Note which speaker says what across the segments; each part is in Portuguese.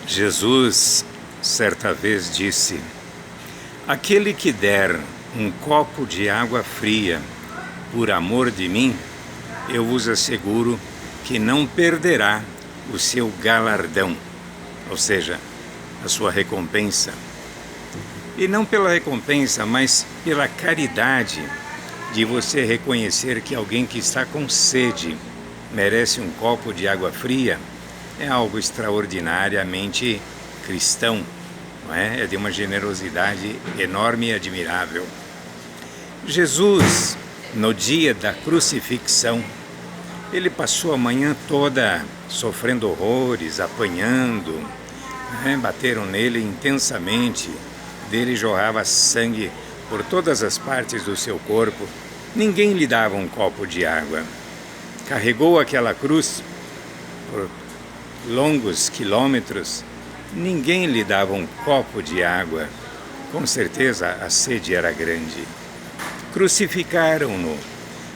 Speaker 1: Jesus, certa vez, disse: aquele que der um copo de água fria por amor de mim, eu vos asseguro que não perderá o seu galardão, ou seja, a sua recompensa. E não pela recompensa, mas pela caridade de você reconhecer que alguém que está com sede merece um copo de água fria, é algo extraordinariamente cristão, não é? É de uma generosidade enorme e admirável. Jesus, no dia da crucifixão, ele passou a manhã toda sofrendo horrores, apanhando, né? Bateram nele intensamente, dele jorrava sangue por todas as partes do seu corpo. Ninguém lhe dava um copo de água. Carregou aquela cruz por longos quilômetros, ninguém lhe dava um copo de água. Com certeza a sede era grande. Crucificaram-no,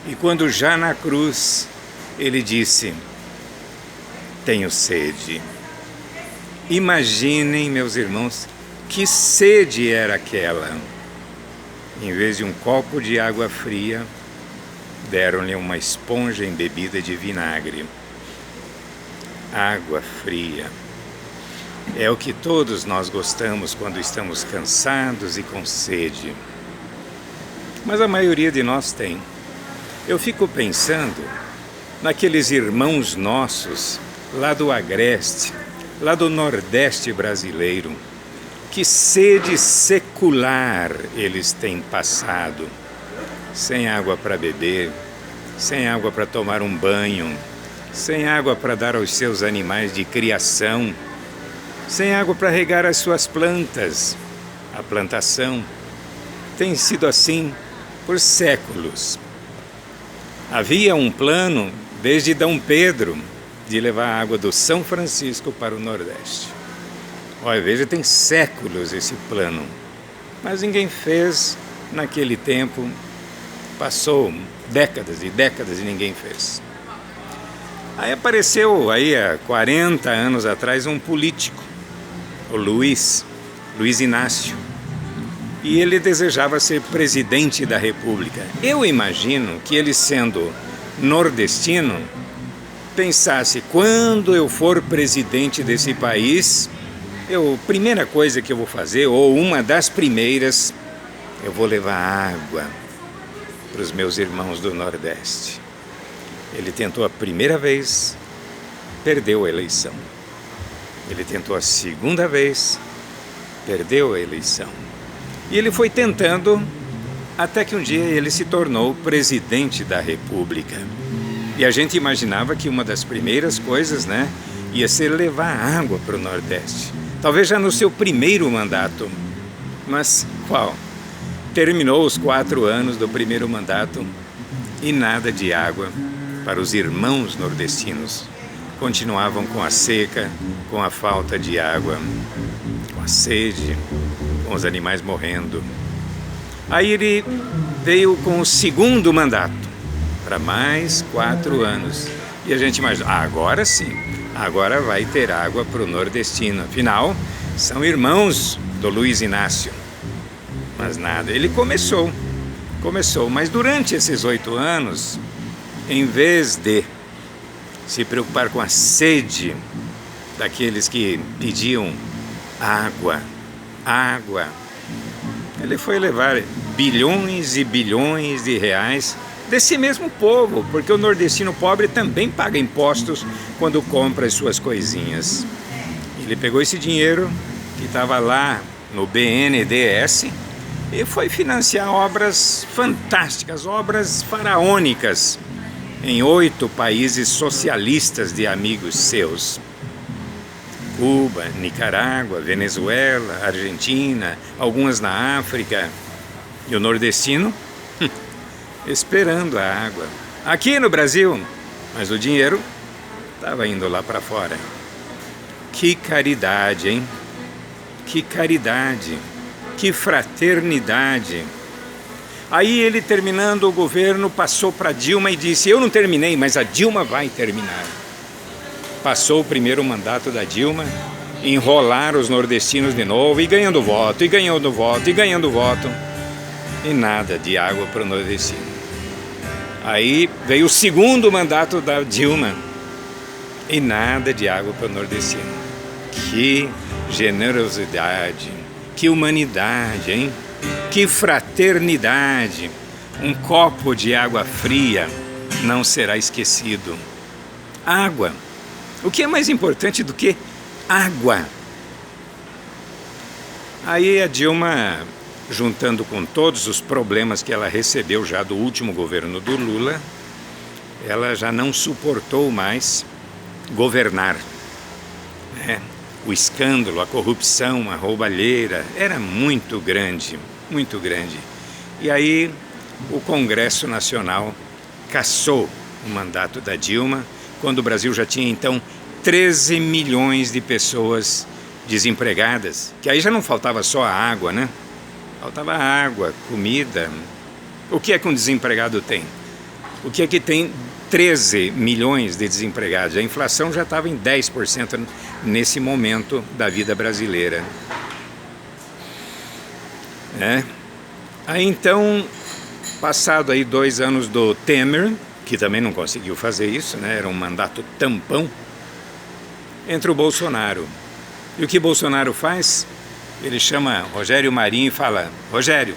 Speaker 1: e quando já na cruz, ele disse: tenho sede. Imaginem, meus irmãos, que sede era aquela. Em vez de um copo de água fria, deram-lhe uma esponja embebida de vinagre. Água fria. É o que todos nós gostamos quando estamos cansados e com sede. Mas a maioria de nós tem. Eu fico pensando naqueles irmãos nossos lá do Agreste, lá do Nordeste brasileiro. Que sede secular eles têm passado. Sem água para beber, sem água para tomar um banho, sem água para dar aos seus animais de criação, sem água para regar as suas plantas. A plantação tem sido assim por séculos. Havia um plano, desde Dom Pedro, de levar a água do São Francisco para o Nordeste. Olha, veja, tem séculos esse plano, mas ninguém fez naquele tempo. Passou décadas e décadas e ninguém fez. Aí apareceu, aí há 40 anos atrás, um político, o Luiz Inácio, e ele desejava ser presidente da República. Eu imagino que ele, sendo nordestino, pensasse: quando eu for presidente desse país, primeira coisa que eu vou fazer, ou uma das primeiras, eu vou levar água para os meus irmãos do Nordeste. Ele tentou a primeira vez, perdeu a eleição. Ele tentou a segunda vez, perdeu a eleição. E ele foi tentando, até que um dia ele se tornou presidente da República. E a gente imaginava que uma das primeiras coisas, né, ia ser levar água para o Nordeste. Talvez já no seu primeiro mandato. Mas qual? Terminou os 4 anos do primeiro mandato e nada de água para os irmãos nordestinos. Continuavam com a seca, com a falta de água, com a sede, com os animais morrendo. Aí ele veio com o segundo mandato, para mais 4 anos. E a gente imaginou: agora sim, agora vai ter água para o nordestino. Afinal, são irmãos do Luiz Inácio. Mas nada, ele começou, mas durante esses 8 anos, em vez de se preocupar com a sede daqueles que pediam água, ele foi levar bilhões e bilhões de reais desse mesmo povo, porque o nordestino pobre também paga impostos quando compra as suas coisinhas. Ele pegou esse dinheiro que estava lá no BNDES e foi financiar obras fantásticas, obras faraônicas, em 8 países socialistas de amigos seus. Cuba, Nicarágua, Venezuela, Argentina, algumas na África. E o nordestino esperando a água. Aqui no Brasil, mas o dinheiro estava indo lá para fora. Que caridade, hein? Que caridade, que fraternidade. Aí ele, terminando o governo, passou para Dilma e disse: eu não terminei, mas a Dilma vai terminar. Passou o primeiro mandato da Dilma enrolar os nordestinos de novo, e ganhando voto, e ganhando voto, e ganhando voto, e nada de água para o nordestino. Aí veio o segundo mandato da Dilma, e nada de água para o nordestino. Que generosidade, que humanidade, hein? Que fraternidade. Um copo de água fria não será esquecido. Água. O que é mais importante do que água? Aí a Dilma, juntando com todos os problemas que ela recebeu já do último governo do Lula, ela já não suportou mais governar, né? O escândalo, a corrupção, a roubalheira era muito grande, muito grande. E aí o Congresso Nacional cassou o mandato da Dilma, quando o Brasil já tinha então 13 milhões de pessoas desempregadas, que aí já não faltava só a água, né? Faltava água, comida. O que é que um desempregado tem? O que é que tem 13 milhões de desempregados? A inflação já estava em 10% nesse momento da vida brasileira. Aí então, passado aí 2 anos do Temer, que também não conseguiu fazer isso, né? Era um mandato tampão, entra o Bolsonaro. E o que Bolsonaro faz? Ele chama Rogério Marinho e fala: Rogério,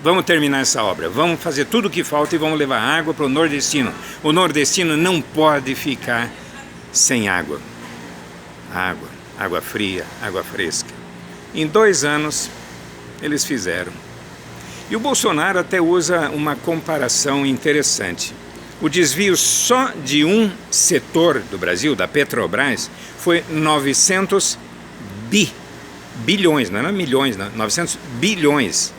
Speaker 1: vamos terminar essa obra, vamos fazer tudo o que falta e vamos levar água para o nordestino. O nordestino não pode ficar sem água. Água fria, água fresca. Em 2 anos, eles fizeram. E o Bolsonaro até usa uma comparação interessante. O desvio só de um setor do Brasil, da Petrobras, foi 900 bilhões, não é milhões, não, 900 bilhões.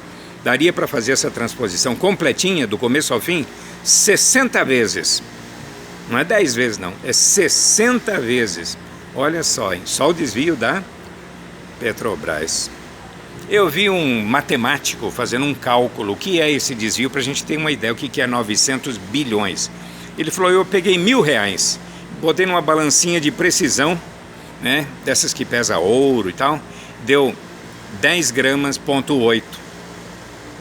Speaker 1: Daria para fazer essa transposição completinha, do começo ao fim, 60 vezes. Não é 10 vezes, não, é 60 vezes. Olha só, hein? Só o desvio da Petrobras. Eu vi um matemático fazendo um cálculo, o que é esse desvio, para a gente ter uma ideia, o que é 900 bilhões. Ele falou: eu peguei R$1.000, botei numa balancinha de precisão, né, dessas que pesa ouro e tal, deu 10 gramas, ponto 8,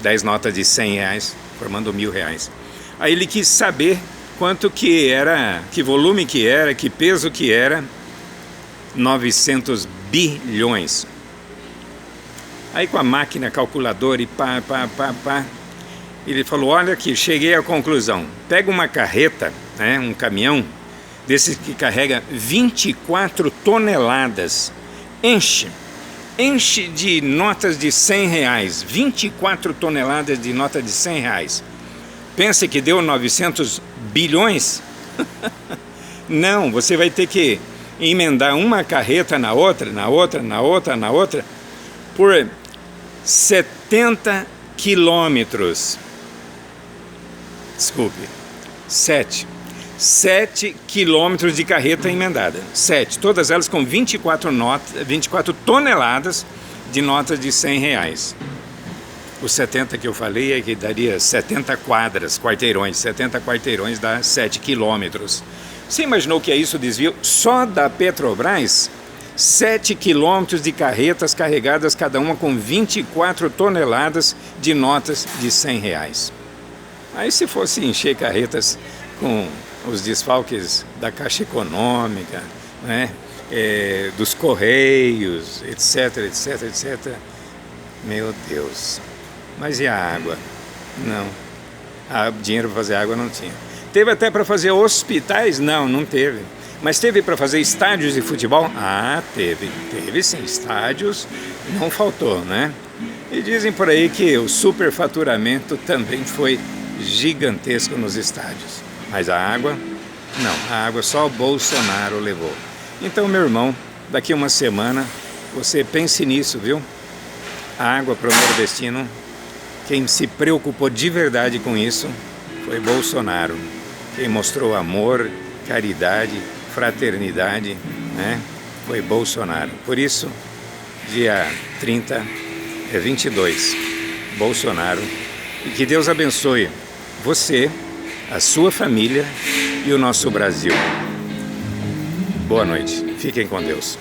Speaker 1: 10 notas de R$100, formando R$1.000. Aí ele quis saber quanto que era, que volume que era, que peso que era, 900 bilhões. Aí com a máquina calculadora e pá, ele falou: olha aqui, cheguei à conclusão. Pega uma carreta, né, um caminhão, desses que carrega 24 toneladas, enche de notas de R$100, 24 toneladas de nota de R$100. Pensa que deu 900 bilhões? Não, você vai ter que emendar uma carreta na outra, por 70 quilômetros. Desculpe, 7 quilômetros de carreta emendada. 7, todas elas com 24 toneladas de notas de R$100. Os 70 que eu falei é que daria 70 quarteirões. 70 quarteirões dá 7 quilômetros. Você imaginou que é isso o desvio só da Petrobras? 7 quilômetros de carretas carregadas, cada uma com 24 toneladas de notas de R$100. Aí se fosse encher carretas com os desfalques da Caixa Econômica, né, dos Correios, etc. Meu Deus. Mas e a água? Não. Dinheiro para fazer água não tinha. Teve até para fazer hospitais? Não teve. Mas teve para fazer estádios de futebol? Teve sim, estádios não faltou, né? E dizem por aí que o superfaturamento também foi gigantesco nos estádios. Mas a água, não, a água só o Bolsonaro levou. Então, meu irmão, daqui uma semana, você pense nisso, viu? A água para o nordestino, quem se preocupou de verdade com isso foi Bolsonaro. Quem mostrou amor, caridade, fraternidade, né, foi Bolsonaro. Por isso, dia 30 é 22, Bolsonaro. E que Deus abençoe você, a sua família e o nosso Brasil. Boa noite. Fiquem com Deus.